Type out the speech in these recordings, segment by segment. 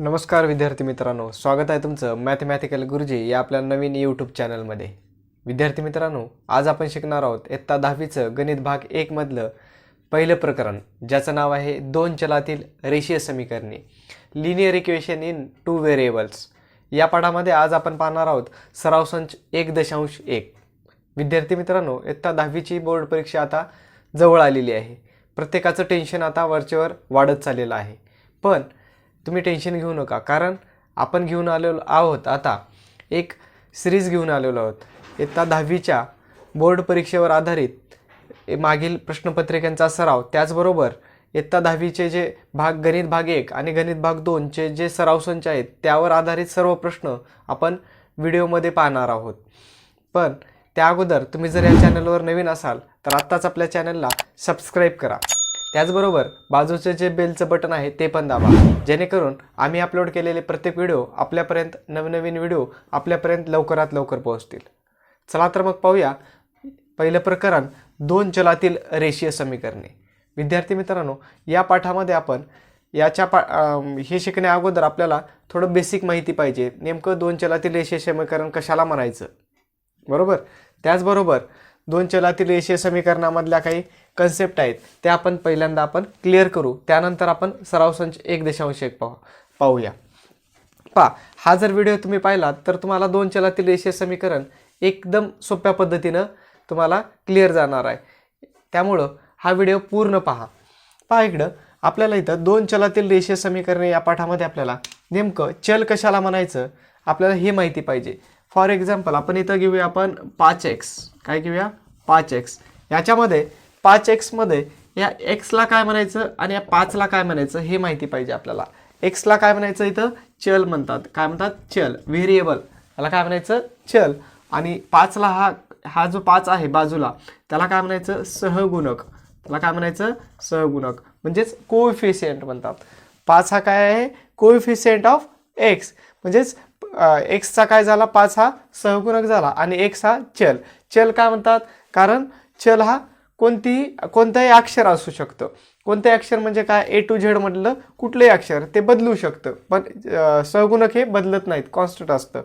नमस्कार विद्यार्थी मित्रांनो, स्वागत आहे तुमचं मॅथमॅटिकल गुरुजी या आपल्या नवीन यूट्यूब चॅनलमध्ये। विद्यार्थी मित्रांनो, आज आपण शिकणार आहोत इयत्ता 10वीचं गणित भाग 1 मधलं पहिलं प्रकरण, ज्याचं नाव आहे दोन चलातील रेषीय समीकरणे, linear equation in two variables. या पाठामध्ये आज आपण पाहणार आहोत सराव संच 1.1। विद्यार्थी मित्रांनो, इयत्ता 10वीची बोर्ड परीक्षा आता जवळ आलेली आहे। प्रत्येकाचं टेन्शन आता वरचेवर वाढत चाललेलं आहे, पण तुम्ही टेन्शन घेऊ नका, कारण आपण घेऊन आलेलो आहोत आता एक सिरीज घेऊन आलेलो आहोत। इयत्ता 10वीच्या बोर्ड परीक्षेवर आधारित मागील प्रश्नपत्रिकांचा सराव, त्याचबरोबर इयत्ता 10वीचे जे गणित भाग 1 आणि गणित भाग 2 चे जे सराव संच आहेत त्यावर आधारित सर्व प्रश्न आपण व्हिडिओमध्ये पाहणार आहोत। पण त्या अगोदर तुम्ही जर या चॅनलवर नवीन असाल तर आत्ताच आपल्या चॅनलला सबस्क्राईब करा, त्याचबरोबर बाजूचे जे बेलचं बटन आहे ते पण दाबा, जेणेकरून आम्ही अपलोड केलेले प्रत्येक व्हिडिओ आपल्यापर्यंत नवनवीन व्हिडिओ आपल्यापर्यंत लवकरात लवकर पोहोचतील। चला तर मग पाहूया पहिलं प्रकरण, दोन चलातील रेषीय समीकरणे। विद्यार्थी मित्रांनो, या पाठामध्ये आपण हे शिकण्या अगोदर आपल्याला थोडं बेसिक माहिती पाहिजे, नेमकं दोन चलातील रेषीय समीकरण कशाला म्हणायचं, बरोबर। त्याचबरोबर दोन चलातील रेषीय समीकरणामधल्या काही कन्सेप्ट आहेत त्या आपण पहिल्यांदा क्लिअर करू, त्यानंतर आपण सराव संच 1.1 पाहूया। हा जर व्हिडिओ तुम्ही पाहिलात तर तुम्हाला दोन चलातील रेषीय समीकरण एकदम सोप्या पद्धतीनं तुम्हाला क्लिअर जाणार आहे, त्यामुळं हा व्हिडिओ पूर्ण पहा। इकडं आपल्याला इथं दोन चलातील रेषीय समीकरणे या पाठामध्ये आपल्याला नेमकं चल कशाला म्हणायचं आपल्याला हे माहिती पाहिजे। फॉर एक्झाम्पल आपण इथं घेऊया आपण 5x, काय घेऊया 5x। याच्यामध्ये 5x मध्ये या x ला काय म्हणायचं आणि या 5 ला काय म्हणायचं हे माहिती पाहिजे आपल्याला। x ला काय म्हणायचं इथं चल म्हणतात, काय म्हणतात चल, व्हेरिएबल, याला काय म्हणायचं चल। आणि 5 ला हा जो 5 आहे बाजूला त्याला काय म्हणायचं सहगुणक, त्याला काय म्हणायचं सहगुणक म्हणजेच कोएफिशियंट म्हणतात। 5 हा काय आहे कोएफिशियंट ऑफ x, म्हणजेच x चा काय झाला 5 हा सहगुणक झाला आणि x हा चल। चल काय म्हणतात कारण चल हा कोणताही अक्षर असू शकतं। कोणतेही अक्षर म्हणजे काय A to Z मधलं कुठलंही अक्षर ते बदलू शकतं, पण सहगुणक हे बदलत नाहीत, कॉन्स्टंट असतं,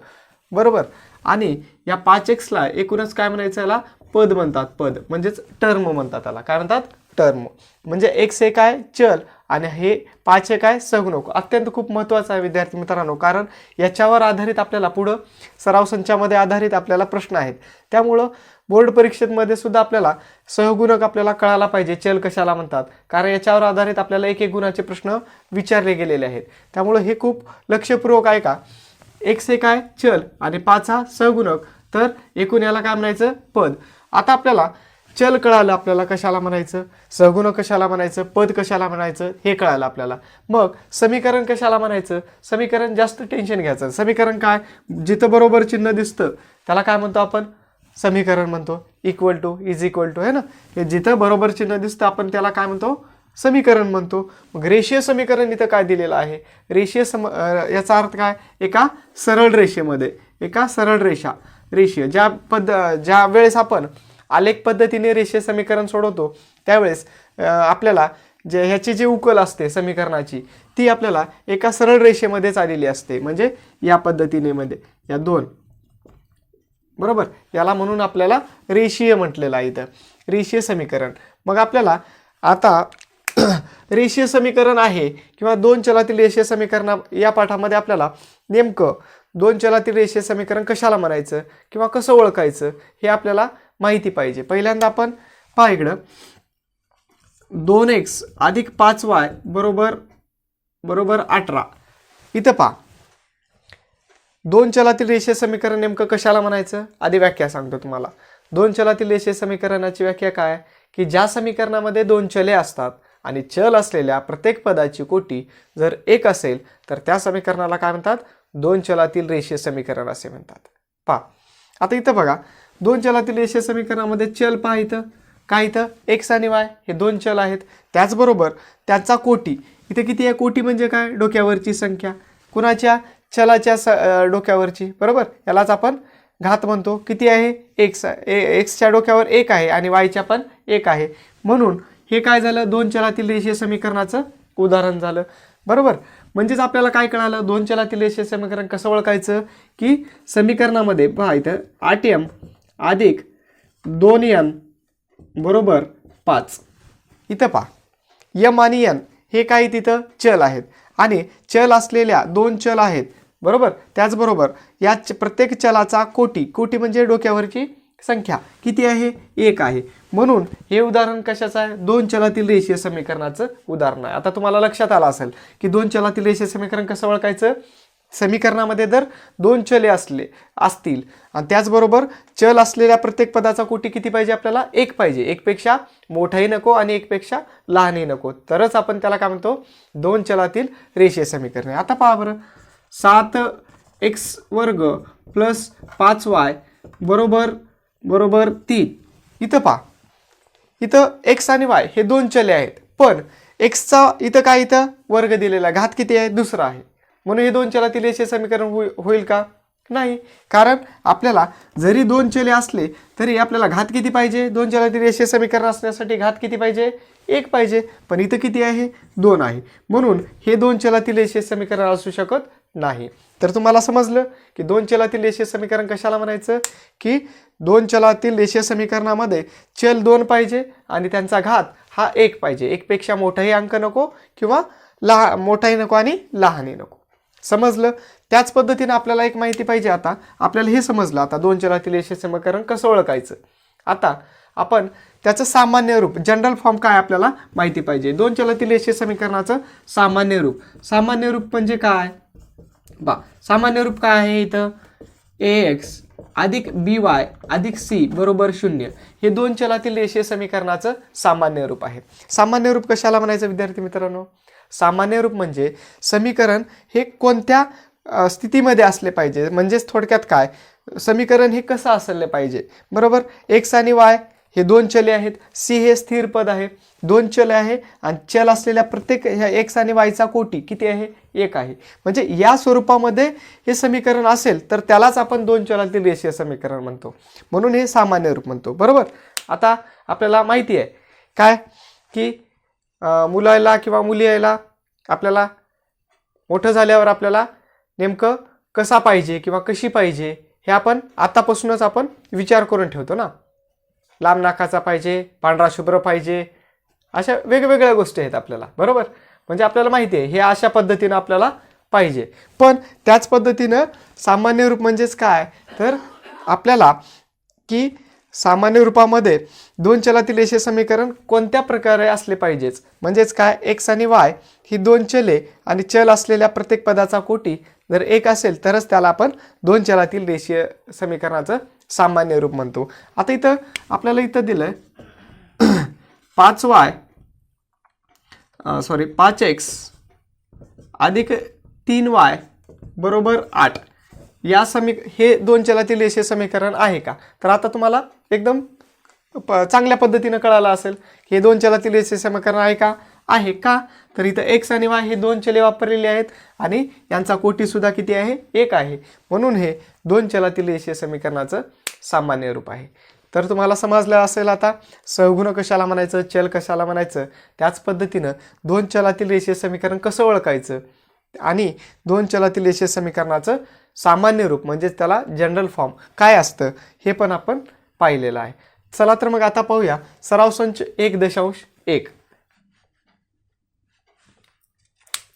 बरोबर। आणि या 5x ला एकूणच काय म्हणायचं, याला पद म्हणतात, पद म्हणजेच टर्म म्हणतात, त्याला काय म्हणतात टर्म। म्हणजे x हे काय चल आणि हे 5 हे काय सहगुणक। अत्यंत खूप महत्त्वाचं आहे विद्यार्थी मित्रांनो, कारण याच्यावर आधारित आपल्याला पुढं सराव संचामध्ये आधारित आपल्याला प्रश्न आहेत, त्यामुळं बोर्ड परीक्षेमध्ये सुद्धा आपल्याला सहगुणक आपल्याला कळायला पाहिजे, चल कशाला म्हणतात, कारण याच्यावर आधारित आपल्याला एक गुणाचे प्रश्न विचारले गेलेले आहेत। त्यामुळं हे खूप लक्षपूर्वक आहे का, x हे काय चल आणि 5 हा सहगुणक, तर एकूण याला काय म्हणायचं पद। आता आपल्याला चल कळालं, आपल्याला कशाला म्हणायचं, सहगुणक कशाला म्हणायचं, पद कशाला म्हणायचं हे कळालं आपल्याला। मग समीकरण कशाला म्हणायचं, समीकरण जास्त टेन्शन घ्यायचं, समीकरण काय जिथं बरोबर चिन्ह दिसतं त्याला काय म्हणतो आपण समीकरण म्हणतो, equal to, is equal to, है ना, हे जिथं बरोबर चिन्ह दिसतं आपण त्याला काय म्हणतो समीकरण म्हणतो। मग रेषीय समीकरण इथं काय दिलेलं आहे, याचा अर्थ काय, एका सरळ रेषेमध्ये, एका सरळ रेषीय ज्या वेळेस आपण आलेख पद्धतीने रेषीय समीकरण सोडवतो त्यावेळेस आपल्याला ह्याची जी उकल असते समीकरणाची ती आपल्याला एका सरळ रेषेमध्येच आलेली असते, म्हणजे या पद्धतीने मध्ये या दोन, बरोबर, याला म्हणून आपल्याला रेषीय म्हटलेलं आहे इथं, रेषीय समीकरण। मग आपल्याला आता रेषीय समीकरण आहे किंवा दोन चलातील रेषीय समीकरण या पाठामध्ये आपल्याला नेमकं दोन चलातील रेषीय समीकरण कशाला म्हणायचं किंवा कसं ओळखायचं हे आपल्याला माहिती पाहिजे। पहिल्यांदा आपण इकडं 2x अधिक 5y बरोबर 18, इथं दोन चलातील रेषीय समीकरण नेमकं कशाला म्हणायचं, आधी व्याख्या सांगतो तुम्हाला। दोन चलातील रेषीय समीकरणाची व्याख्या काय की ज्या समीकरणामध्ये दोन चले असतात आणि चल असलेल्या प्रत्येक पदाची कोटी जर 1 असेल तर त्या समीकरणाला काय म्हणतात, दोन चलातील रेषीय समीकरण असे म्हणतात। आता इथं बघा, दोन चलातील रेषीय समीकरणामध्ये चल इथं काय, इथं x आणि y हे दोन चल आहेत, त्याचबरोबर त्याचा कोटी इथे किती आहे, कोटी म्हणजे काय डोक्यावरची संख्या, कुणाच्या चलाच्या डोक्यावरची, बरोबर, यालाच आपण घात म्हणतो। किती आहे x च्या डोक्यावर 1 आहे आणि y च्या पण 1 आहे, म्हणून हे काय झालं दोन चलातील रेषीय समीकरणाचं उदाहरण झालं, बरोबर। म्हणजेच आपल्याला काय कळालं, दोन चलातील रेषीय समीकरण कसं ओळखायचं की समीकरणामध्ये पहा इथं 8m अधिक 2n बरोबर 5. इथं पहा m आणि n हे काही तिथं चल आहेत आणि चल असलेल्या दोन चल आहेत बरोबर. त्याचबरोबर या प्रत्येक चलाचा कोटी, कोटी म्हणजे डोक्यावरची संख्या किती आहे, 1 आहे. म्हणून हे उदाहरण कशाचं आहे, दोन चलातील रेषीय समीकरणाचं उदाहरण आहे. आता तुम्हाला लक्षात आलं असेल की दोन चलातील रेषीय समीकरण कसं ओळखायचं. समीकरणामध्ये जर दोन चले असतील आणि त्याचबरोबर चल असलेल्या प्रत्येक पदाचा कोटी किती पाहिजे आपल्याला, 1 पाहिजे. 1 पेक्षा मोठाही नको आणि 1 पेक्षा लहानही नको, तरच आपण त्याला काय म्हणतो, दोन चलातील रेषीय समीकरण. आता पहा बरं, 7x वर्ग प्लस 5y बरोबर 3. इथं पहा, इथं x आणि y हे दोन चले आहेत, पण xचा इथं काय, इथं वर्ग दिलेला, घात किती आहे, दुसरा आहे. म्हणून हे दोन चलातील रेषीय समीकरण होईल का, नाही. कारण आपल्याला जरी दोन चले असले तरी आपल्याला घात किती पाहिजे, दोन चलातील रेषीय समीकरण असण्यासाठी घात किती पाहिजे, 1 पाहिजे. पण इथं किती आहे, 2 आहे. म्हणून हे दोन चलातील रेषीय समीकरण असू शकत नाही. तर तुम्हाला समजलं की दोन चलातील रेषीय समीकरण कशाला म्हणायचं की दोन चलातील रेषीय समीकरणामध्ये चल 2 पाहिजे आणि त्यांचा घात हा 1 पाहिजे. 1 पेक्षा मोठाही अंक नको किंवा मोठाही नको आणि लहानही नको. समजलं. त्याच पद्धतीने आपल्याला एक माहिती पाहिजे. आता आपल्याला हे समजलं, आता दोन चलातील रेषीय समीकरण कसं ओळखायचं. आता आपण त्याचं सामान्य रूप, जनरल फॉर्म काय आपल्याला माहिती पाहिजे. दोन चलातील रेषीय समीकरणाचं सामान्य रूप, सामान्य रूप म्हणजे काय सामान्य रूप काय आहे, इथं ax अधिक by अधिक c बरोबर 0 हे दोन चलातील रेषीय समीकरणाचं सामान्य रूप आहे. सामान्य रूप कशाला म्हणायचं विद्यार्थी मित्रांनो, सामान्य रूप म्हणजे समीकरण हे कोणत्या स्थितीमध्ये असले पाहिजे, म्हणजेच थोडक्यात काय, समीकरण हे कसं असले पाहिजे बरोबर. x आणि y हे दोन चले आहेत, c हे स्थिर पद आहे, दोन चले आहे आणि चल असलेल्या प्रत्येक ह्या x आणि y चा कोटी किती आहे, 1 आहे. म्हणजे या स्वरूपामध्ये हे समीकरण असेल तर त्यालाच आपण दोन चलातील रेषीय समीकरण म्हणतो, म्हणून हे सामान्य रूप म्हणतो बरोबर. आता आपल्याला माहिती आहे काय की मुलाला किंवा मुली यायला आपल्याला मोठं झाल्यावर आपल्याला नेमकं कसा पाहिजे किंवा कशी पाहिजे हे आपण आतापासूनच आपण विचार करून ठेवतो ना. लांब नाकाचा पाहिजे, पांढरा शुभ्र पाहिजे, अशा वेगवेगळ्या गोष्टी आहेत आपल्याला बरोबर. म्हणजे आपल्याला माहिती आहे हे अशा पद्धतीनं आपल्याला पाहिजे. पण त्याच पद्धतीनं सामान्य रूप म्हणजेच काय, तर आपल्याला की सामान्य रूपामध्ये दोन चलातील रेषीय समीकरण कोणत्या प्रकारे असले पाहिजेच, म्हणजेच काय, x आणि y ही दोन चले आणि चल असलेल्या प्रत्येक पदाचा कोटी जर 1 असेल तरच त्याला आपण दोन चलातील रेषीय समीकरणाचं सामान्य रूप म्हणतो. आता इथं आपल्याला इथं दिलंय 5x अधिक 3y बरोबर 8 या हे दोन चलातील रेषीय समीकरण आहे का. तर आता तुम्हाला एकदम चांगल्या पद्धतीने कळालं असेल हे दोन चलातील रेषीय समीकरण आहे का, आहे का. तर इथं x आणि y हे दोन चले वापरलेले आहेत आणि यांचा कोटी सुद्धा किती आहे, 1 आहे. म्हणून हे दोन चलातील रेषीय समीकरणाचं सामान्य रूप आहे. तर तुम्हाला समजलं असेल आता सहगुण कशाला म्हणायचं, चल कशाला म्हणायचं. त्याच पद्धतीनं दोन चलातील रेषीय समीकरण कसं ओळखायचं आणि दोन चलातील रेषीय समीकरणाचं सामान्य रूप म्हणजेच त्याला जनरल फॉर्म काय असतं हे पण आपण पाहिलेलं आहे. चला तर मग आता पाहूया सराव संच 1.1.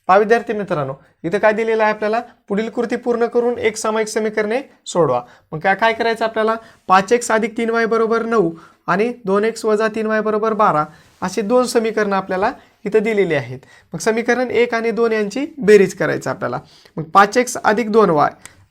पहा विद्यार्थी मित्रांनो, इथं काय दिलेलं आहे आपल्याला, पुढील कृती पूर्ण करून एक सामायिक समीकरणे सोडवा. मग काय करायचं आपल्याला, 5x अधिक 3y बरोबर 9 आणि 2x वजा 3y बरोबर 12 असे दोन समीकरणं आपल्याला इथं दिलेली आहेत. मग समीकरण 1 आणि 2 यांची बेरीज करायचं आपल्याला. मग 5x अधिक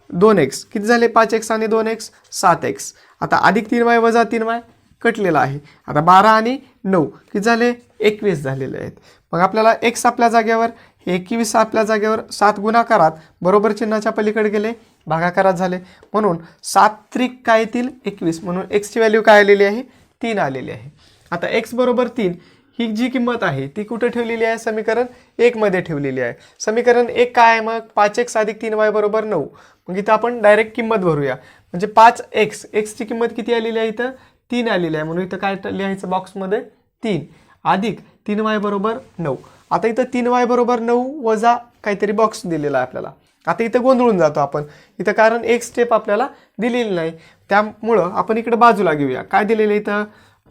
2x किती झाले, 5x आणि 2x 7x. आता अधिक 3y वजा 3y कटलेला आहे. आता 12 आणि 9 किती झाले, 21 झालेले आहेत. मग आपल्याला x आपल्या जागेवर 21 आपल्या जागेवर 7 गुणाकारात बरोबर चिन्हाच्या पलीकडे गेले, भागाकारात झाले, म्हणून 7 त्रिक काय येतील 21. म्हणून x ची व्हॅल्यू काय आलेली आहे, 3 आलेली आहे. आता x बरोबर 3 ही जी किंमत आहे ती कुठे ठेवलेली आहे, समीकरण 1 मध्ये ठेवलेली आहे. समीकरण 1 काय आहे मग, 5x अधिक 3y बरोबर 9. मग इथं आपण डायरेक्ट किंमत भरूया. म्हणजे 5x ची किंमत किती आलेली आहे, इथं 3 आलेली आहे. म्हणून इथं काय लिहायचं बॉक्समध्ये, 3 अधिक 3y बरोबर 9. आता इथं 3y बरोबर 9 वजा काहीतरी बॉक्स दिलेला आहे आपल्याला. आता इथं गोंधळून जातो आपण इथं, कारण एक स्टेप आपल्याला दिलेली नाही. त्यामुळं आपण इकडे बाजूला घेऊया. काय दिलेलं इथं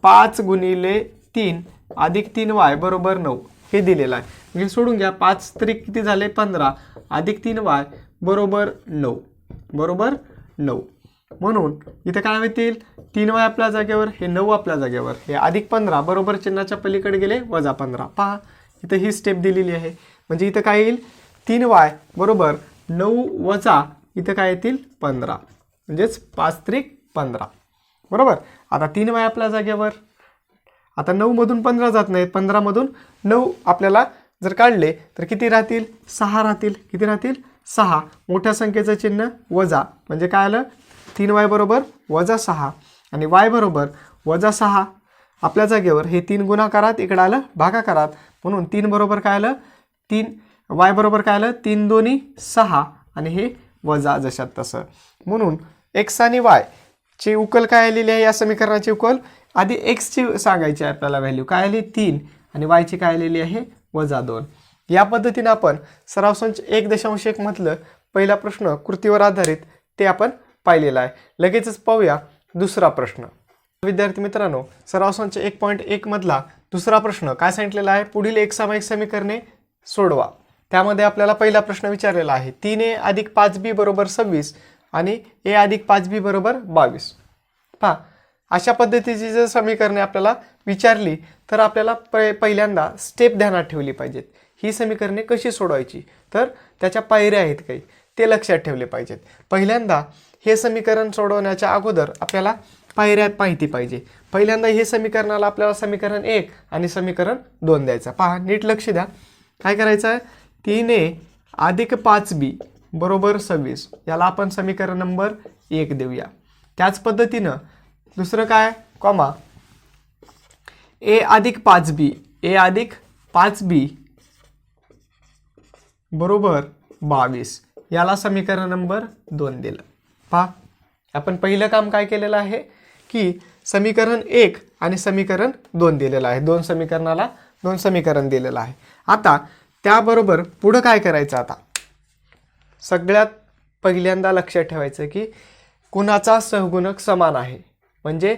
5 गुणिले 3 अधिक 3y बरोबर 9 हे दिलेलं आहे. म्हणजे सोडून घ्या. 5 तरी किती झाले 15 अधिक 3y बरोबर 9 बरोबर 9. म्हणून इथं काय होतील 3y आपल्या जागेवर, हे 9 आपल्या जागेवर, हे अधिक 15 बरोबर चिन्हाच्या पलीकडे गेले वजा 15. पहा इथं ही स्टेप दिलेली आहे. म्हणजे इथं काय येईल 3y बरोबर 9 वजा इथं काय येतील 15, म्हणजेच 5 त्रिक 15 बरोबर. आता 3y आपल्या जागेवर, आता 9 मधून 15 जात नाहीत, 15 मधून 9 आपल्याला जर काढले तर किती राहतील 6 राहतील. किती राहतील 6. मोठ्या संख्येचं चिन्ह वजा, म्हणजे काय आलं 3y बरोबर वजा 6 आणि y बरोबर वजा 6 आपल्या जागेवर. हे 3 गुणाकारात इकडं आलं भागाकारात, म्हणून 3 बरोबर काय आलं 3, y बरोबर काय आलं 3 दोन्ही 6 आणि हे वजा जशात तसं. म्हणून x आणि y ची उकल काय आलेली आहे या समीकरणाची उकल. आधी x ची सांगायची आहे आपल्याला व्हॅल्यू काय आली 3 आणि y ची काय आलेली आहे वजा 2. या पद्धतीने आपण सराव संच 1.1 मधलं पहिला प्रश्न कृतीवर आधारित ते आपण पाहिलेला आहे. लगेचच पाहूया दुसरा प्रश्न. विद्यार्थी मित्रांनो, सराव संच 1.1 मधला दुसरा प्रश्न काय सांगितलेला आहे, पुढील एक सामायिक समीकरणे सोडवा. त्यामध्ये आपल्याला पहिला प्रश्न विचारलेला आहे 3a अधिक 5b बरोबर 26 आणि a अधिक 5b बरोबर 22. पहा अशा पद्धतीची जर समीकरणे आपल्याला विचारली तर आपल्याला पहिल्यांदा स्टेप ध्यानात ठेवली पाहिजेत. ही समीकरणे कशी सोडवायची, तर त्याच्या पायऱ्या आहेत काही ते लक्षात ठेवले पाहिजेत. पहिल्यांदा हे समीकरण सोडवण्याच्या अगोदर आपल्याला पायऱ्यात माहिती पाहिजे. पहिल्यांदा हे समीकरणाला आपल्याला समीकरण 1 आणि समीकरण 2 द्यायचं. पहा नीट लक्ष द्या. काय करायचं आहे 3a अधिक 5b बरोबर 26 याला आपण समीकरण नंबर 1 देऊया. त्याच पद्धतीनं दुसरं काय कॉमा a अधिक 5b, a अधिक 5b बरोबर 22 याला समीकरण नंबर 2 दिलं. पहा आपण पहिलं काम काय केलेलं आहे की समीकरण 1 आणि समीकरण 2 दिलेलं आहे. 2 समीकरणाला 2 समीकरण दिलेलं आहे. आता त्याबरोबर पुढं काय करायचं, आता सगळ्यात पहिल्यांदा लक्षात ठेवायचं की कुणाचा सहगुणक समान आहे, म्हणजे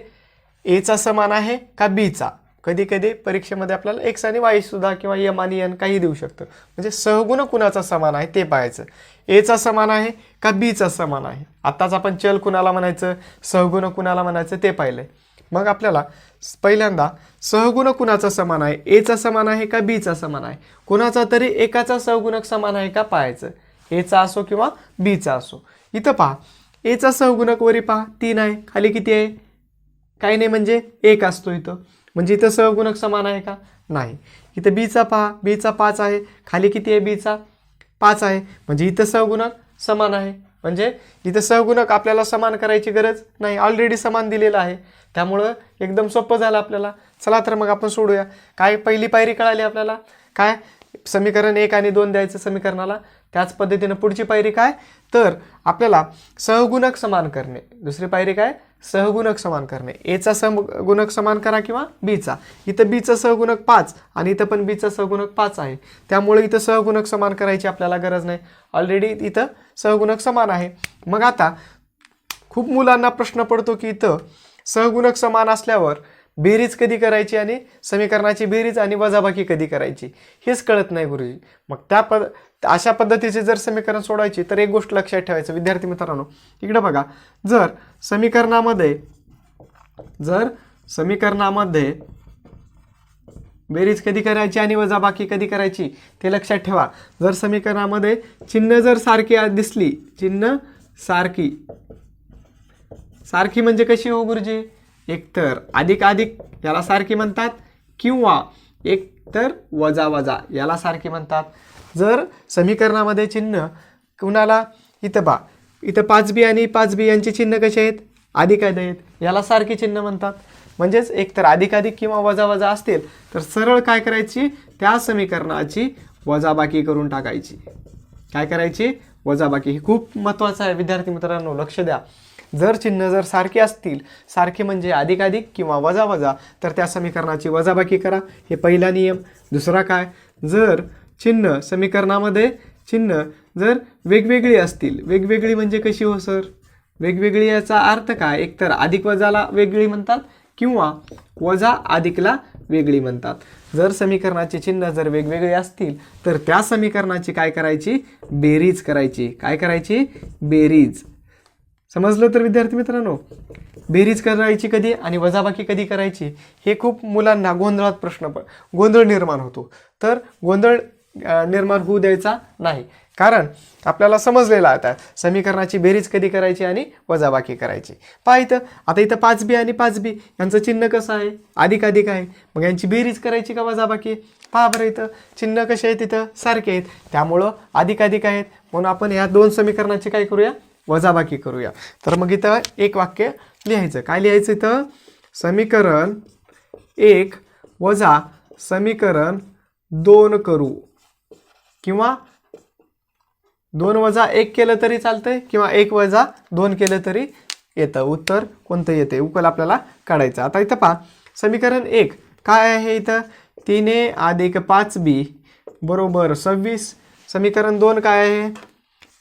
एचा समान आहे का बीचा. कधी कधी परीक्षेमध्ये आपल्याला एक्स आणि वाय सुद्धा किंवा एम आणि एन काही देऊ शकतं. म्हणजे सहगुणक कुणाचा समान आहे ते पाहायचं. एचा समान आहे का बीचा समान आहे. आताच आपण चल कुणाला म्हणायचं, सहगुणक कुणाला म्हणायचं ते पाहिलंय. मग आपल्याला पहिल्यांदा सहगुणक कुणाचा समान आहे, एचा समान आहे का बीचा समान आहे. कुणाचा तरी एकाचा सहगुणक समान आहे का पाहायचं, एचा असो किंवा बीचा असो. इथं पहा एचा सहगुणक वरी पहा 3 आहे, खाली किती आहे काही नाही म्हणजे 1 असतो इथं. म्हणजे इथं सहगुणक समान आहे का नाही. इथं बीचा पहा, बीचा 5 आहे, खाली किती आहे बीचा 5 आहे, म्हणजे इथं सहगुणक समान आहे. म्हणजे इथं सहगुणक आपल्याला समान करायची गरज नाही, ऑलरेडी समान दिलेलं आहे. त्यामुळं एकदम सोपं झालं आपल्याला. चला तर मग आपण सोडूया. काय पहिली पायरी कळाली आपल्याला, काय समीकरण 1 आणि 2 द्यायचं समीकरणाला. त्याच पद्धतीनं पुढची पायरी काय, तर आपल्याला सहगुणक समान करणे. दुसरी पायरी काय, सहगुणक समान करणे. एचा सहगुणक समान करा किंवा बीचा. इथं बीचा सहगुणक 5 आणि इथं पण बीचा सहगुणक 5 आहे. त्यामुळे इथं सहगुणक समान करायची आपल्याला गरज नाही, ऑलरेडी इथं सहगुणक समान आहे. मग आता खूप मुलांना प्रश्न पडतो की इथं सहगुणक समान असल्यावर बेरीज कधी करायची आणि समीकरणाची बेरीज आणि वजाबाकी कधी करायची हेच कळत नाही गुरुजी. मग अशा पद्धतीचे जर समीकरण सोडवायची तर एक गोष्ट लक्षात ठेवायचं विद्यार्थी मित्रांनो. इकडे बघा, जर समीकरणामध्ये बेरीज कधी करायची आणि वजाबाकी कधी करायची ते लक्षात ठेवा. जर समीकरणामध्ये चिन्ह जर सारखी दिसली, चिन्ह सारखी म्हणजे कशी हो गुरुजी, एकतर अधिक अधिक याला सारखी म्हणतात किंवा एकतर वजा वजा याला सारखी म्हणतात. जर समीकरणामध्ये चिन्ह कुणाला इथं पहा, इथं 5b आणि 5b यांची चिन्ह कसे आहेत, अधिक आहेत, याला सारखी चिन्ह म्हणतात. म्हणजेच एकतर अधिक अधिक किंवा वजा वजा असतील तर सरळ काय करायची, त्या समीकरणाची वजाबाकी करून टाकायची. काय करायची, वजाबाकी. ही खूप महत्त्वाचं आहे विद्यार्थी मित्रांनो, लक्ष द्या. जर चिन्ह जर सारखे असतील, सारखे म्हणजे अधिक अधिक किंवा वजा वजा, तर त्या समीकरणाची वजाबाकी करा. हे पहिला नियम. दुसरा काय, जर चिन्ह समीकरणामध्ये चिन्ह जर वेगवेगळी असतील, वेगवेगळी म्हणजे कशी हो सर? वेगवेगळी याचा अर्थ काय? एकतर अधिक वजाला वेगळी म्हणतात किंवा वजा अधिकला वेगळी म्हणतात. जर समीकरणाचे चिन्ह जर वेगवेगळे असतील तर त्या समीकरणाची काय करायची? बेरीज करायची. काय करायची? बेरीज. समजलं तर विद्यार्थी मित्रांनो? बेरीज करायची कधी आणि वजाबाकी कधी करायची हे खूप मुलांना गोंधळात गोंधळ निर्माण होतो. तर गोंधळ निर्माण होऊ द्यायचा नाही, कारण आपल्याला समजलेलं आता समीकरणाची बेरीज कधी करायची आणि वजाबाकी करायची. पहा इथं, आता इथं 5b आणि 5b यांचं चिन्ह कसं आहे? अधिक अधिक आहे. मग यांची बेरीज करायची का वजाबाकी? पहा बरं, इथं चिन्ह कसे आहेत? इथं सारखे आहेत, त्यामुळं अधिक अधिक आहेत, म्हणून आपण या दोन समीकरणाची काय करूया? वजाबाकी करूया. तर मग इथं एक वाक्य लिहायचं. काय लिहायचं इथं? समीकरण 1 वजा समीकरण 2 करू, किंवा 2 वजा 1 केलं तरी चालतंय, किंवा 1 वजा 2 केलं तरी येतं. उत्तर कोणतं येते? उकल आपल्याला काढायचं. आता इथं पहा, समीकरण 1 काय आहे? इथं 3a अधिक 5b बरोबर 26. समीकरण 2 काय आहे?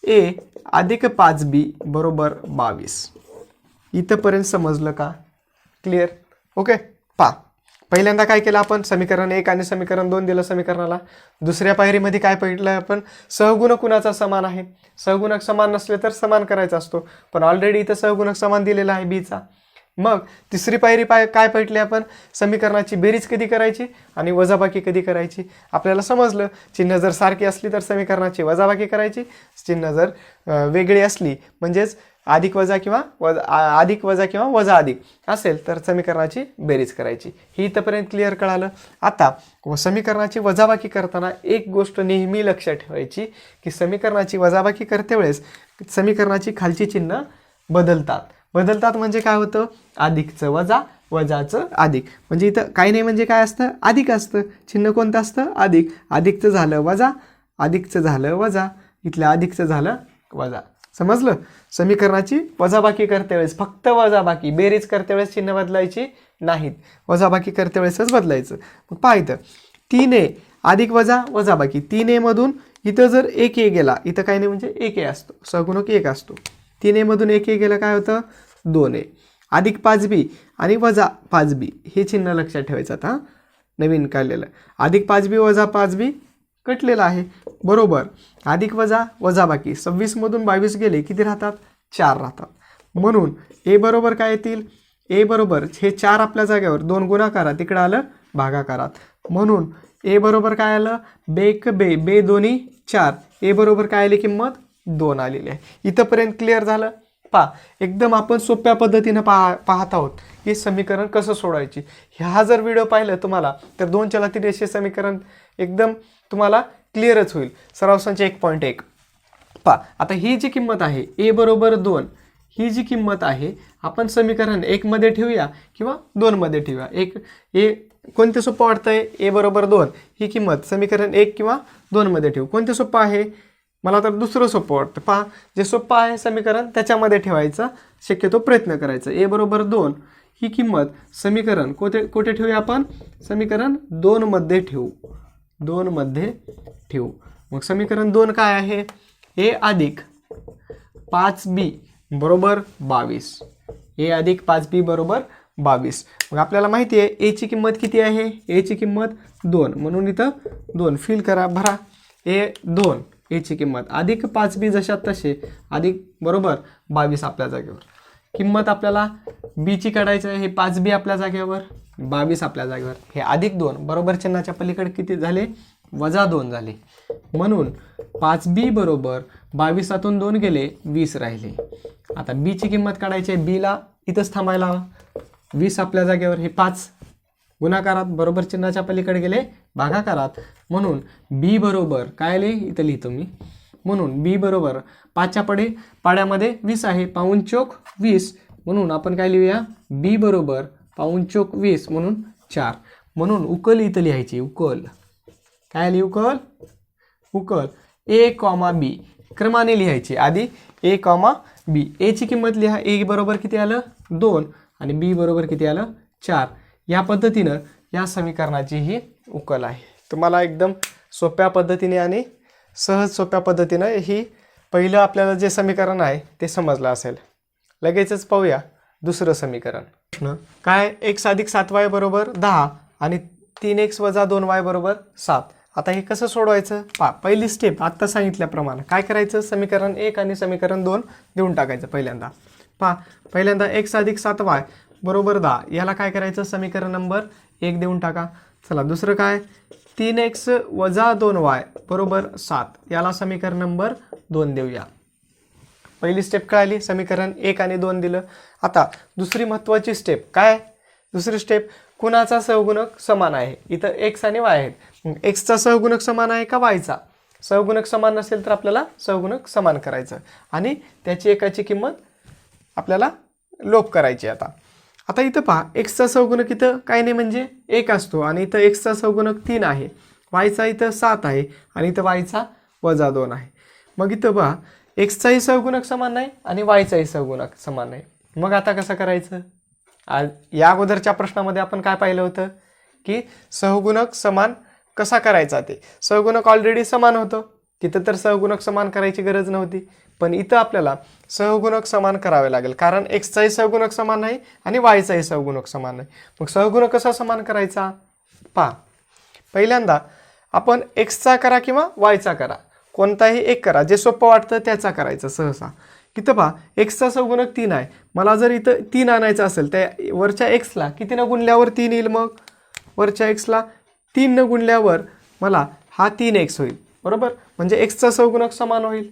a अधिक 5b बरोबर 22. इथंपर्यंत समजलं का? क्लिअर? ओके. पहा, पहिल्यांदा काय केलं आपण? समीकरण 1 आणि समीकरण 2 दिलं समीकरणाला. दुसऱ्या पायरीमध्ये काय पाहिलं आपण? सहगुणक कुणाचा समान आहे? सहगुणक समान नसले तर समान करायचा असतो, पण ऑलरेडी इथं सहगुणक समान दिलेला आहे बीचा. मग तिसरी पायरी काय पाहिली आपण? समीकरणाची बेरीज कधी करायची आणि वजाबाकी कधी करायची. आपल्याला समजलं, चिन्ह जर सारखी असली तर समीकरणाची वजाबाकी करायची, चिन्ह जर वेगळी असली म्हणजेच अधिक वजा किंवा वजा अधिक असेल तर समीकरणाची बेरीज करायची. ही इथपर्यंत क्लिअर कळालं. आता समीकरणाची वजाबाकी करताना एक गोष्ट नेहमी लक्षात ठेवायची की समीकरणाची वजाबाकी करते वेळेस समीकरणाची खालची चिन्ह बदलतात म्हणजे काय होतं? अधिकचं वजा, वजाचं अधिक. म्हणजे इथं काही नाही, म्हणजे काय असतं? अधिक असतं. चिन्ह कोणतं असतं? अधिक. अधिकचं झालं वजा, अधिकचं झालं वजा, इथलं अधिकचं झालं वजा. समजलं? समीकरणाची वजाबाकी करते वेळेस फक्त वजाबाकी, बेरीज करते वेळेस चिन्ह बदलायची नाहीत, वजाबाकी करते वेळेसच बदलायचं. मग पहा इथं 3a अधिक वजा वजाबाकी. 3a मधून इथं जर 1a गेला, इथं काही नाही म्हणजे 1a असतो, सहगुणक 1 असतो. 3a मधून 1a गेला काय होतं? 2a अधिक 5b आणि वजा 5b हे चिन्ह लक्षात ठेवायचं. आता नवीन काढलेलं अधिक 5b वजा 5b कटलेलं आहे बरोबर. अधिक वजा वजाबाकी 26 मधून 22 गेले किती राहतात? 4 राहतात. म्हणून a बरोबर काय येतील? a बरोबर हे 4 आपल्या जागेवर 2 गुणाकारात, तिकडे आलं भागाकारात. म्हणून a बरोबर काय आलं? बेक बे, बे दोन्ही 4. a बरोबर काय आली? किंमत 2 आलेली आहे. इथंपर्यंत क्लिअर झालं? पहा, एकदम आपण सोप्या पद्धतीनं पाहत आहोत की समीकरण कसं सोडवायची. हा जर व्हिडिओ पाहिलं तुम्हाला तर 2 चलाती रेषे समीकरण एकदम तुम्हाला क्लिअरच होईल. सराव संच 1.1. पहा, आता ही जी किंमत आहे a बरोबर 2, ही जी किंमत आहे आपण समीकरण 1 मध्ये ठेवूया किंवा 2 मध्ये ठेवूया. कोणते सोपं वाटतंय? a बरोबर 2 ही किंमत समीकरण 1 किंवा 2 मध्ये ठेवू. कोणते सोपं आहे? मला तर दुसरं सोपं वाटतं. पहा, जे सोपं आहे समीकरण त्याच्यामध्ये ठेवायचा शक्यतो प्रयत्न करायचा. a बरोबर 2 ही किंमत समीकरण कुठे ठेवूया आपण? समीकरण 2 मध्ये ठेवू. 2 मध्ये ठेवू. मग समीकरण 2 काय आहे? a अधिक 5b बरोबर 22. a अधिक 5b बरोबर 22. मग आपल्याला माहिती आहे a ची किंमत किती आहे? a ची किंमत 2, म्हणून इथं 2 फिल करा, भरा. a 2 a ची किंमत अधिक 5b जशात तसे अधिक बरोबर 22 आपल्या जागेवर. किंमत आपल्याला b ची काढायची आहे. 5b आपल्या जागेवर, 22 आपल्या जागेवर. हे अधिक 2 बरोबर चिन्हाच्या पलीकडे किती झाले? वजा 2 झाले. म्हणून 5b बरोबर 22तून 2 गेले 20 राहिले. आता b ची किंमत काढायची आहे. b ला इथंच थांबायला हवा. 20 आपल्या जागेवर, हे 5 गुणाकारात बरोबर चिन्हाच्या पलीकडे गेले भागाकारात. म्हणून b बरोबर काय आले? इथं लिहितो मी. म्हणून b बरोबर 5च्या पाड्यामध्ये 20 आहे, पाऊण चोक 20. म्हणून आपण काय लिहूया? b बरोबर पाऊण चोक 20 म्हणून 4. म्हणून उकल इथं लिहायची. उकल काय आली? उकल a, b क्रमाने लिहायची. आधी a, b. a ची किंमत लिहा. a बरोबर किती आलं? 2 आणि b बरोबर किती आलं? 4. या पद्धतीनं या समीकरणाची ही उकल आहे. तुम्हाला एकदम सोप्या पद्धतीने आणि सहज सोप्या पद्धतीनं ही पहिलं आपल्याला जे समीकरण आहे ते समजलं असेल. लगेचच पाहूया दुसरं समीकरण. काय x अधिक 7y बरोबर 10 आणि 3x वजा 2y बरोबर 7. आता हे कसं सोडवायचं पहा. पहिली स्टेप आत्ता सांगितल्याप्रमाणे काय करायचं, समीकरण 1 आणि समीकरण 2 देऊन टाकायचं. पहिल्यांदा पहा, पहिल्यांदा x अधिक 7y बरोबर 10 याला काय करायचं, समीकरण नंबर 1 देऊन टाका. चला दुसरं काय, 3x वजा 2y बरोबर 7 याला समीकरण नंबर 2 देऊया. पहिली स्टेप कळाली, समीकरण 1 आणि 2 दिलं. आता दुसरी महत्त्वाची स्टेप काय, दुसरी स्टेप कुणाचा सहगुणक समान आहे. इथं x आणि y आहेत. मग xचा सहगुणक समान आहे का yचा. सहगुणक समान नसेल तर आपल्याला सहगुणक समान करायचं आणि त्याची एकाची किंमत आपल्याला लोप करायची. आता इथं पहा, xचा सहगुणक इथं काय नाही म्हणजे 1 असतो आणि इथं xचा सहगुणक 3 आहे, yचा इथं 7 आहे आणि इथं yचा वजा 2 आहे. मग इथं पहा, xचाही सहगुणक समान नाही आणि yचाही सहगुणक समान नाही. मग आता कसं करायचं, या अगोदरच्या प्रश्नामध्ये आपण काय पाहिलं होतं की सहगुणक समान कसा करायचा. ते सहगुणक ऑलरेडी समान होतं, तिथं तर सहगुणक समान करायची गरज नव्हती. पण इथं आपल्याला सहगुणक समान करावे लागेल, कारण एक्सचाही सहगुणक समान नाही आणि वायचाही सहगुणक समान नाही. मग सहगुणक कसा समान करायचा पहा. पहिल्यांदा आपण एक्सचा करा किंवा वायचा करा, कोणताही एक करा, जे सोपं वाटतं त्याचा करायचं सहसा. इथं पहा, एक्सचा सहगुणक 3 आहे, मला जर इथं 3 आणायचं असेल त्या वरच्या एक्सला कितीनं गुणल्यावर 3 येईल. मग वरच्या एक्सला 3 न गुणल्यावर मला हा 3x होईल बरोबर, म्हणजे एक्सचा सहगुणक समान होईल.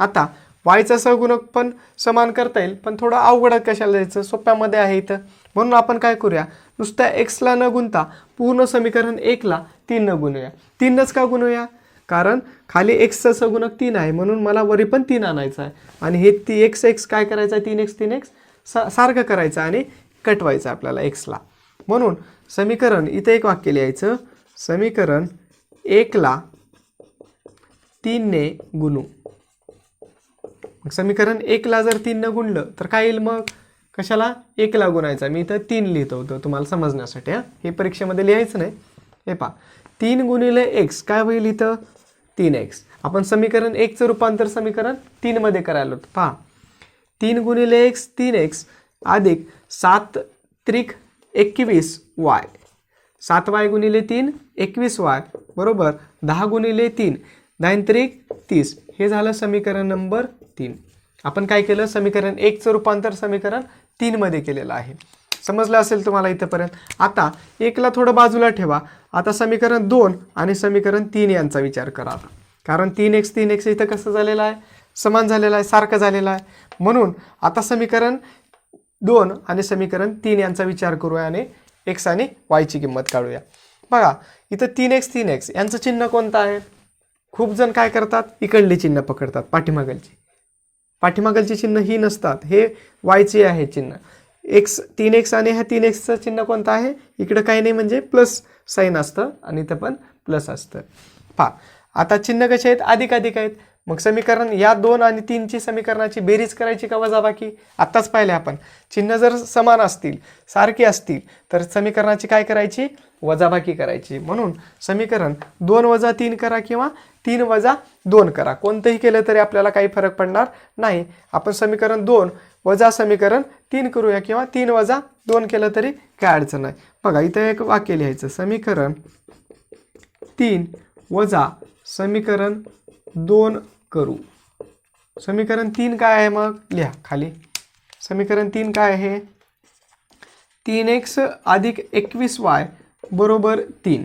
आता वायचा सहगुणक पण समान करता येईल, पण थोडं अवघड कशाला जायचं, सोप्यामध्ये आहे इथं. म्हणून आपण काय करूया, नुसत्या एक्सला न गुणता पूर्ण समीकरण 1ला 3 न गुणूया. 3नच का गुणूया, कारण खाली एक्सचा सहगुणक 3 आहे म्हणून मला वरी पण 3 आणायचं आहे आणि हे x काय करायचं आहे, 3x सारखं करायचं आणि कटवायचं आपल्याला एक्सला. म्हणून समीकरण इथं एक वाक्य लिहायचं, समीकरण 1ला 3 ने गुणू. समीकरण 1ला जर 3 न गुणलं तर काय येईल, मग कशाला 1ला गुणायचा. मी इथं 3 लिहितो होतो तुम्हाला समजण्यासाठी. हे परीक्षेमध्ये लिहायचं नाही. हे पहा, 3 गुणिले x काय होईल, इथं 3x. आपण समीकरण 1चं रूपांतर समीकरण 3 मध्ये करायला होतं. पहा, 3 गुणिले x 3x अधिक 7 त्रिक 21y, 7y गुणिले 3 21y बरोबर 10 गुणिले 3 9 त्रिक 30. हे झालं समीकरण नंबर 3. आपण काय केलं, समीकरण 1चं रूपांतर समीकरण 3 मध्ये केलेलं आहे. समजलं असेल तुम्हाला इथंपर्यंत. आता 1ला थोडं बाजूला ठेवा. आता समीकरण 2 आणि समीकरण 3 यांचा विचार करा, कारण 3x इथं कसं झालेलं आहे, समान झालेलं आहे, सारखं झालेलं आहे. म्हणून आता समीकरण 2 आणि समीकरण 3 यांचा विचार करूया आणि x आणि y ची किंमत काढूया. बघा इथं 3x यांचं चिन्ह कोणतं आहे. खूप जण काय करतात, इकडली चिन्ह पकडतात, पाठीमागलची चिन्ह ही नसतात, हे वायचे आहे चिन्ह. 3x आणि ह्या 3xचं चिन्ह कोणतं आहे, इकडं काही नाही म्हणजे प्लस साईन असतं आणि इथं पण प्लस असतं. पहा आता चिन्ह कसे आहेत, अधिक आहेत. मग समीकरण या 2 आणि 3ची समीकरणाची बेरीज करायची का वजाबाकी, आत्ताच पाहिले आपण. चिन्ह जर समान असतील, सारखी असतील तर समीकरणाची काय करायची, वजाबाकी करायची. म्हणून समीकरण 2 वजा 3 करा किंवा 3 वजा 2 करा, कोणतंही केलं तरी आपल्याला काही फरक पडणार नाही. आपण समीकरण 2 वजा समीकरण 3 करूया किंवा 3 वजा 2 केलं तरी काय अडचण नाही. बघा इथं एक वाक्य लिहायचं, समीकरण 3 वजा समीकरण 2 करू. समीकरण 3 काय आहे, मग लिहा खाली. समीकरण 3 काय आहे, 3x अधिक 21y बरोबर 3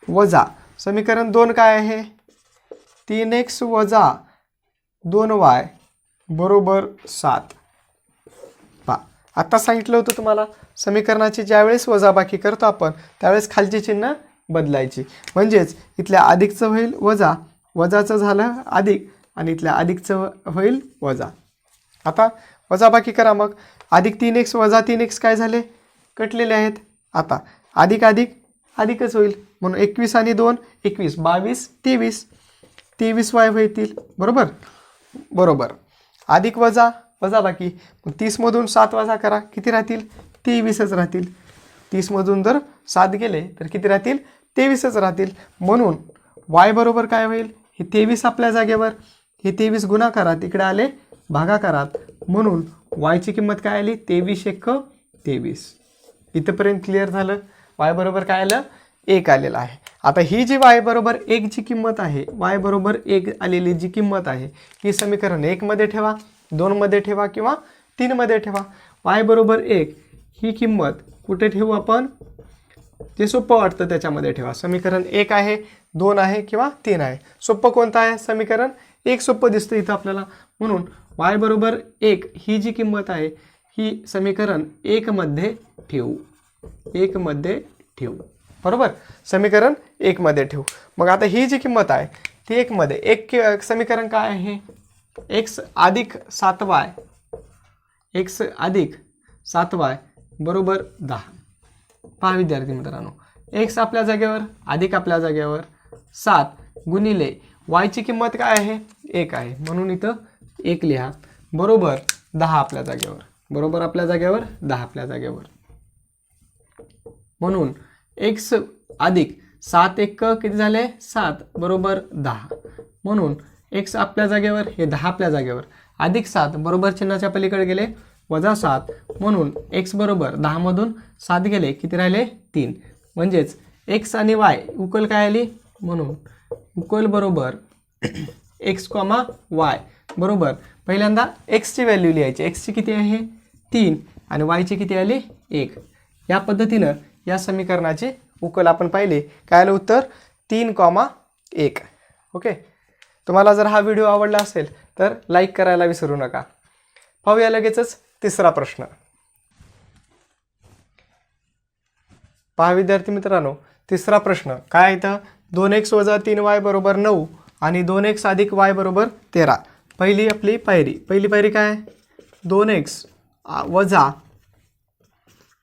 वजा समीकरण 2 काय आहे, 3x वजा 2y बरोबर 7. पहा आता सांगितलं होतं तुम्हाला, समीकरणाची ज्यावेळेस वजाबाकी करतो आपण त्यावेळेस खालची चिन्ह बदलायची. म्हणजेच इथल्या अधिकचं होईल वजा, वजाचं झालं अधिक आणि इथल्या अधिकचं होईल वजा. आता वजाबाकी करा. मग अधिक 3x वजा 3x काय झाले, कटलेले आहेत. आता अधिक अधिकच होईल म्हणून 21 आणि 2 21 22 23y होतील बरोबर. अधिक वजा वजाबाकी, 30 मधून 7 वजा करा, किती राहतील, 23च राहतील. 30 मधून जर 7 गेले तर किती राहतील, 23च राहतील. म्हणून y बरोबर काय होईल, हे 23 आपल्या जागेवर, हे 23 गुणाकारात इकडे आले भागाकारात, म्हणून y ची किंमत काय आली 23 × 23. इथपर्यंत क्लिअर झालं. y बरोबर काय आलं 1 आलेलं आहे. आता ही जी y बरोबर 1 ची किंमत आहे, y बरोबर 1 आलेली जी किंमत आहे ही समीकरण 1 मध्ये ठेवा, 2 मध्ये ठेवा किंवा 3 मध्ये ठेवा. y बरोबर 1 ही किंमत कुठे ठेवू आपण, जे सोपं वाटतं त्याच्यामध्ये ठेवा. समीकरण 1 आहे, 2 आहे किंवा 3 आहे. सोपं कोणतं आहे, समीकरण 1 सोपं दिसतं इथं आपल्याला, म्हणून y बरोबर 1 ही जी किंमत आहे ही समीकरण 1 मध्ये ठेवू, 1 मध्ये ठेवू. बरोबर, समीकरण 1 मध्ये ठेवू. मग आता ही जी किंमत आहे ती 1 मध्ये, एक समीकरण काय आहे, x अधिक 7y, x अधिक 7y बरोबर 10. पहा विद्यार्थी मित्रांनो, x आपल्या जागेवर अधिक आपल्या जागेवर 7 गुणिले y ची किंमत काय आहे 1 आहे, म्हणून इथं 1 लिहा, बरोबर 10 आपल्या जागेवर, बरोबर आपल्या जागेवर 10 आपल्या जागेवर. म्हणून x अधिक 7 1 किती झाले 7 बरोबर 10, म्हणून x आपल्या जागेवर, हे 10 आपल्या जागेवर, अधिक 7 बरोबर चिन्हाच्या पलीकडे गेले वजा 7, म्हणून x बरोबर 10 मधून 7 गेले किती राहिले 3. म्हणजेच x आणि y उकल काय आली, म्हणून उकल बरोबर x, y बरोबर पहिल्यांदा x ची व्हॅल्यू लिहायची, x ची किती आहे 3 आणि y ची किती आली 1. या पद्धतीनं या समीकरणाची उकल आपण पाहिली, काय आलं उत्तर 3,1. ओके, तुम्हाला जर हा व्हिडिओ आवडला असेल तर लाईक करायला विसरू नका. पाहूया लगेचच तिसरा प्रश्न. पहा विद्यार्थी मित्रांनो, तिसरा प्रश्न काय इथं 2x + 3y बरोबर 9 आणि 2x अधिक y बरोबर 13. पहिली आपली पहिली पायरी काय, 2x -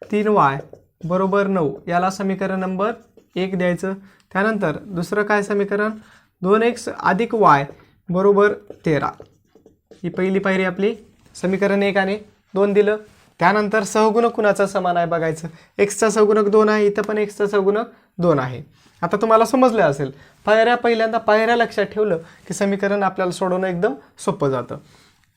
3y बरोबर 9 याला समीकरण नंबर 1 द्यायचं. त्यानंतर दुसरं काय समीकरण, 2x अधिक y बरोबर 13. ही पहिली पायरी आपली, समीकरण 1 आणि 2 दिलं. त्यानंतर सहगुणक कुणाचा समान आहे बघायचं, एक्सचा सहगुणक 2 आहे, इथं पण एक्सचा सहगुणक 2 आहे. आता तुम्हाला समजलं असेल, पहिल्यांदा पायऱ्या लक्षात ठेवलं की समीकरण आपल्याला सोडवणं एकदम सोपं जातं.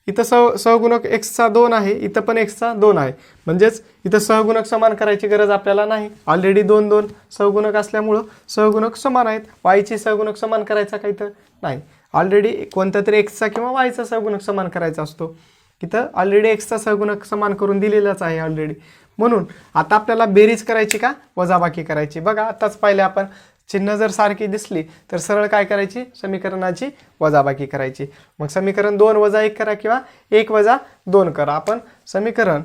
इथं सहगुणक एक्सचा 2 आहे, इथं पण एक्सचा 2 आहे, म्हणजेच इथं सहगुणक समान करायची गरज आपल्याला नाही, ऑलरेडी 2 2 सहगुणक असल्यामुळं सहगुणक समान आहेत. वायची सहगुणक समान करायचा काही तर नाही, ऑलरेडी कोणत्या तरी एक्सचा किंवा वायचा सहगुणक समान करायचा असतो. इथं ऑलरेडी एक्सचा सहगुणक समान करून दिलेलाच आहे ऑलरेडी. म्हणून आता आपल्याला बेरीज करायची का वजाबाकी करायची, बघा आताच पाहिलं आपण, चिन्ह जर सारखी दिसली तर सरळ काय करायची, समीकरणाची वजाबाकी करायची. मग समीकरण 2 - 1 करा किंवा 1 - 2 करा. आपण समीकरण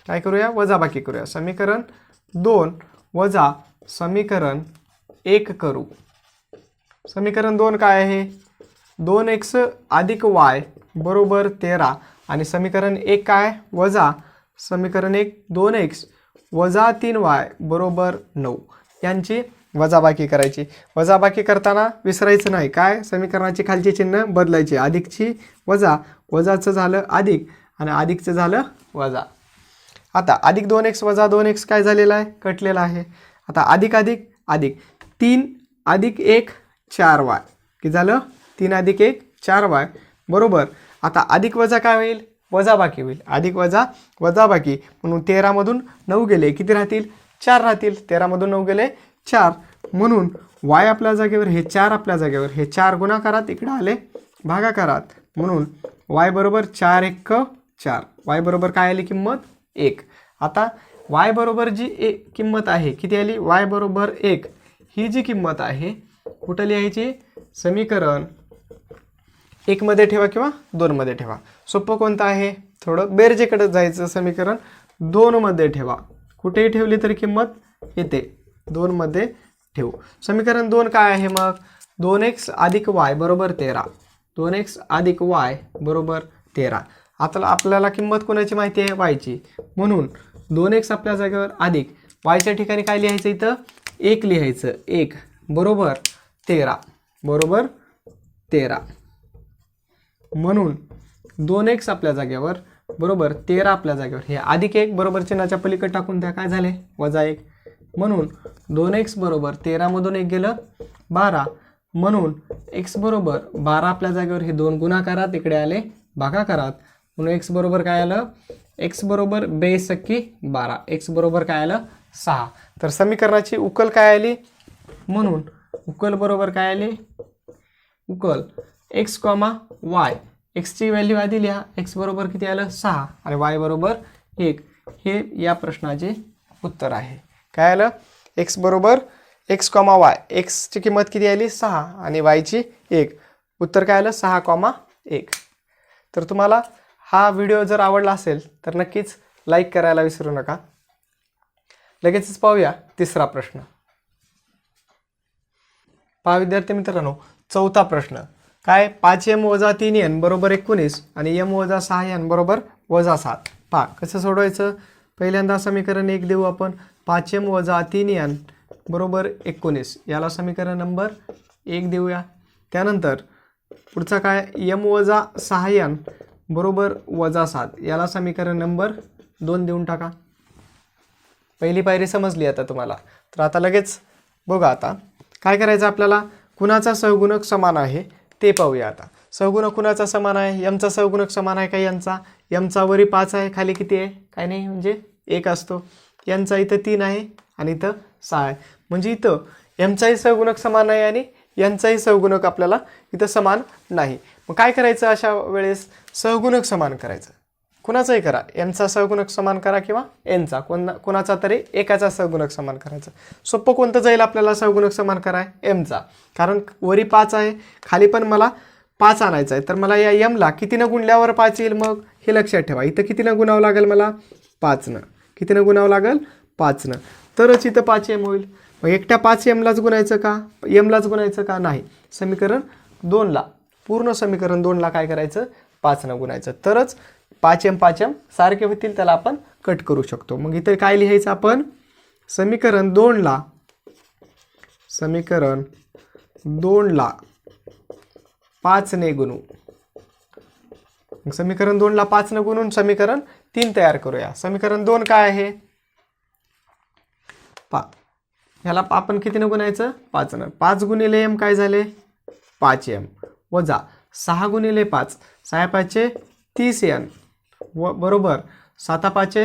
काय करूया, वजाबाकी करूया. समीकरण 2 वजा समीकरण 1 करू. समीकरण 2 काय आहे, 2x अधिक y बरोबर 13 आणि समीकरण 1 काय वजा समीकरण 1 2x वजा 3y बरोबर 9 यांची वजाबाकी करायची. वजाबाकी करताना विसरायचं नाही, काय समीकरणाची खालची चिन्ह बदलायची, अधिकची वजा, वजाचं झालं अधिक आणि अधिकचं झालं वजा. आता अधिक 2x वजा 2x काय झालेला आहे, कटलेला आहे. आता अधिक अधिक अधिक 3 अधिक 1 4y किती झालं, 3 अधिक 1 4y बरोबर. आता अधिक वजा काय होईल, वजाबाकी होईल, अधिक वजा वजाबाकी, म्हणून 13 मधून 9 गेले किती राहतील 4 राहतील, 13 मधून 9 गेले 4, म्हणून y आपल्या जागेवर, हे 4 आपल्या जागेवर, हे 4 गुणाकारात इकडे आले भागाकारात, म्हणून y बरोबर 4 1 4, y बरोबर काय आली किंमत 1. आता y बरोबर जी किंमत आहे किती आली, y बरोबर 1 ही जी किंमत आहे कुठं लिहायची, समीकरण 1 मध्ये ठेवा किंवा 2 मध्ये ठेवा. सोपं कोणतं आहे, थोडं बेरजेकडे जायचं, समीकरण 2 मध्ये ठेवा. कुठेही ठेवली तरी किंमत येते, 2 मध्ये ठेवू. समीकरण 2 काय आहे मग, 2x अधिक y बरोबर 13, 2x अधिक y बरोबर 13. आता आपल्याला किंमत कोणाची माहिती आहे, y ची, म्हणून 2x आपल्या जागेवर अधिक y च्या ठिकाणी काय लिहायचं, इथं 1 लिहायचं, 1 बरोबर 13 बरोबर 13, म्हणून 2x आपल्या जागेवर बरोबर 13 आपल्या जागेवर, हे अधिक 1 बरोबर चिन्हाच्या पलीकडे टाकून द्या, काय झाले वजा 1, म्हणून 2x बरोबर 13 मधून 1 गेलं 12 म्हणून x बरोबर 12 आपल्या जागेवर हे 2 गुणाकारात इकडे आले भागाकारात, म्हणून x बरोबर काय आलं, x बरोबर 2×12, x बरोबर काय आलं 6. तर समीकरणाची उकल काय आली, म्हणून उकल बरोबर काय आली, उकल x, y, x ची व्हॅल्यू आधी लिहा, x बरोबर किती आलं 6 आणि y बरोबर 1. हे या प्रश्नाचे उत्तर आहे. काय आलं, x बरोबर x, y, x ची किंमत किती आली 6 आणि y ची 1. उत्तर काय आलं 6,1. तर तुम्हाला हा व्हिडिओ जर आवडला असेल तर नक्कीच लाईक करायला विसरू नका. लगेचच पाहूया तिसरा प्रश्न. पहा विद्यार्थी मित्रांनो, चौथा प्रश्न काय, 5m - 3n बरोबर 19 आणि m - 6n बरोबर -7. पहा कसं सोडवायचं. पहिल्यांदा समीकरण 1 देऊ आपण. 5m - 3n बरोबर 19 याला समीकरण नंबर 1 देऊया. त्यानंतर पुढचा काय, m - 6n बरोबर -7 याला समीकरण नंबर 2 देऊन टाका. पहिली पायरी समजली आता तुम्हाला. तर आता लगेच बघा, आता काय करायचं आपल्याला, कुणाचा सहगुणक समान आहे ते पाहूया. आता सहगुणक कुणाचा समान आहे, m चा सहगुणक समान आहे का यांचा. m चा वरी 5 आहे, खाली किती आहे, काय नाही म्हणजे 1 असतो. n चा इथं 3 आहे आणि इथं 6 आहे, म्हणजे इथं m चाही सहगुणक समान आहे आणि n चाही सहगुणक आपल्याला इथं समान नाही. मग काय करायचं अशा वेळेस, सहगुणक समान करायचं. कुणाचाही करा, m चा सहगुणक समान करा किंवा n चा, कोणाचा तरी एकाचा सहगुणक समान करायचं. सोपं कोणतं जाईल आपल्याला सहगुणक समान कराय, m चा, कारण वरी 5 आहे, खाली पण मला 5 आणायचा आहे. तर मला या m ला कितीनं गुणल्यावर 5 येईल, मग हे लक्षात ठेवा. इथं कितीनं गुणावं लागेल मला, 5नं. कितीनं गुणावं लागेल, 5नं, तरच इथं 5m होईल. मग एकट्या 5m लाच गुणायचं का, m लाच गुणायचं का, नाही. समीकरण 2 ला, पूर्ण समीकरण 2 ला काय करायचं, 5नं गुणायचं, तरच 5m सारखे होतील, त्याला आपण कट करू शकतो. मग इथे काय लिहायचं आपण, समीकरण 2 ला 5 ने गुणू. समीकरण 2 ला 5 ने गुणून समीकरण 3 तयार करूया. समीकरण 2 काय आहे, ह्याला आपण कितीनं गुणायचं, 5नं. 5 गुणिले m काय झाले, 5m वजा 6 गुणिले 5, 6 5 30n बरोबर 7 5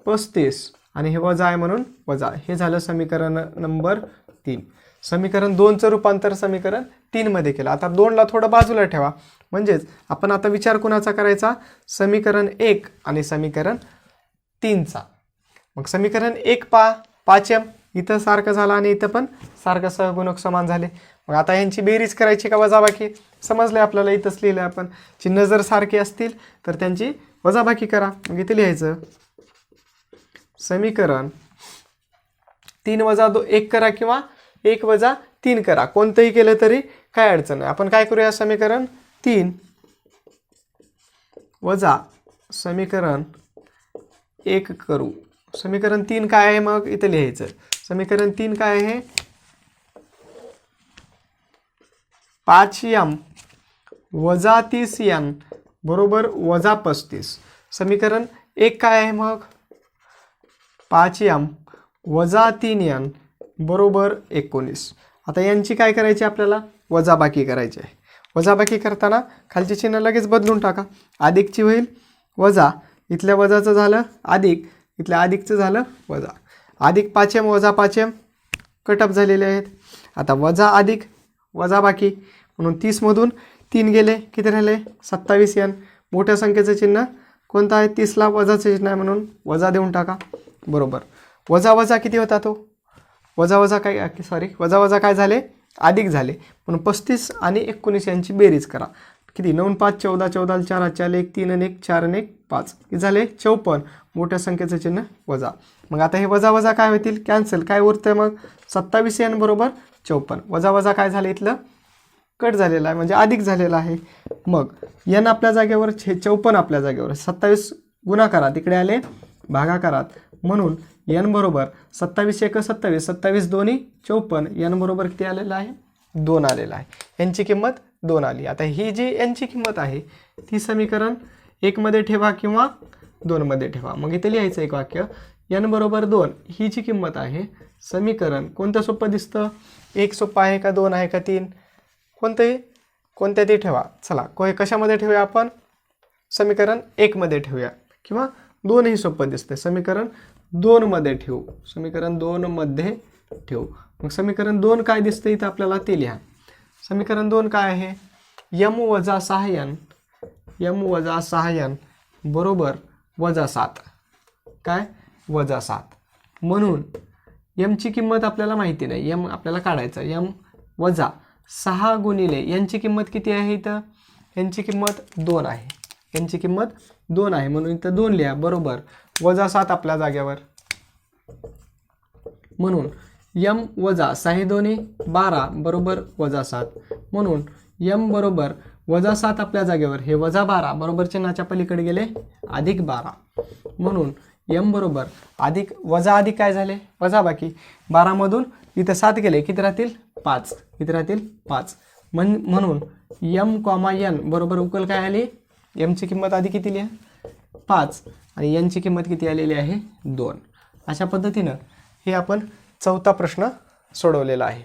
35 आणि हे वजा आहे म्हणून वजा. हे झालं समीकरण नंबर 3. समीकरण 2चं रूपांतर समीकरण 3 मध्ये केलं. आता 2 ला थोडं बाजूला ठेवा, म्हणजेच आपण आता विचार कुणाचा करायचा, समीकरण 1 आणि समीकरण 3चा. मग समीकरण 1 5m इथं सारखं झालं आणि इथं पण सारखं सहगुणक समान झाले. मग आता यांची बेरीज करायची का वजाबाकी, समजले आपल्याला. इथंच लिहिलं आपण, चिन्ह जर सारखे असतील तर त्यांची वजाबाकी करा. मग इथे लिहायचं समीकरण 3 - 1 करा किंवा 1 - 3 करा, कोणतंही केलं तरी काय अडचण नाही. आपण काय करूया, समीकरण 3 वजा समीकरण 1 करू. समीकरण 3 काय आहे, मग इथे लिहायचं समीकरण 3 काय आहे, 5m - 30n बरोबर -35. समीकरण 1 काय आहे, मग 5m - 3n बरोबर 19. आता यांची काय करायची आपल्याला, वजाबाकी करायची आहे. वजाबाकी करताना खालचे चिन्ह लगेच बदलून टाका. अधिकची होईल वजा, इथल्या वजाचं झालं अधिक, इथल्या अधिकचं झालं वजा. अधिक 5m वजा 5m कटअप झालेले आहेत. आता वजा अधिक वजाबाकी, म्हणून 30 मधून 3 गेले, किती राहिले 27n. मोठ्या संख्येचं चिन्ह कोणतं आहे, 30 ला वजाचं चिन्ह आहे म्हणून वजा देऊन टाका. बरोबर, वजा वजा किती होता तो, वजा वजा काय झाले, अधिक झाले, म्हणून 35 आणि 19 यांची बेरीज करा. किती, 9 5 14, 14 4 4 1 3 आणि 1 4 आणि 1 5, किती झाले 54. मोठ्या संख्येचं चिन्ह वजा. मग आता हे वजा वजा काय होतील, कॅन्सल. काय उरतंय मग, 27n बरोबर 54. वजा वजा काय झालं, इथलं कट झालेला आहे म्हणजे अधिक झालेला आहे. मग n आपल्या जागेवर 54 आपल्या जागेवर, 27 गुणाकारात इकडे आले भागाकारात, म्हणून n बरोबर 27 1 27, 27 2 54, n बरोबर किती आलेलं आहे, 2 आलेला आहे. यांची किंमत 2 आली. आता ही जी यांची किंमत आहे ती समीकरण 1 मध्ये ठेवा किंवा 2 मध्ये ठेवा. मग इथे लिहायचं एक वाक्य, n बरोबर 2 ही जी किंमत आहे, समीकरण कोणतं सोपं दिसतं, 1 सोपं आहे का 2 आहे का 3, कोणत्याही ठेवा. चला कशामध्ये ठेवूया आपण, समीकरण 1 मध्ये ठेवूया किंवा 2 ही सोपं दिसते. समीकरण 2 मध्ये ठेवू, समीकरण 2 मध्ये ठेवू. मग समीकरण 2 काय दिसतं इथं आपल्याला ते लिहा. समीकरण 2 काय आहे, m वजा 6n बरोबर -7. काय -7. म्हणून m ची किंमत आपल्याला माहिती नाही, m आपल्याला काढायचा. m वजा 6 गुणिले यांची किंमत किती आहे इथं, यांची किंमत 2 आहे. यांची किंमत 2 आहे म्हणून इथं 2 लिहा बरोबर -7 आपल्या जागेवर. म्हणून m वजा 6 दोन्ही 12 बरोबर -7. म्हणून m बरोबर -7 आपल्या जागेवर, हे -12 बरोबर चिन्हाच्या पलीकडे गेले +12. म्हणून m बरोबर अधिक काय झाले, वजा बाकी 12 मधून इथं 7 गेले, किती राहतील 5. किती राहतील 5. म्हणून m, n बरोबर उकल काय आली, m ची किंमत आधी किती लिहा 5 आणि n ची किंमत किती आलेली आहे 2. अशा पद्धतीनं हे आपण चौथा प्रश्न सोडवलेला आहे.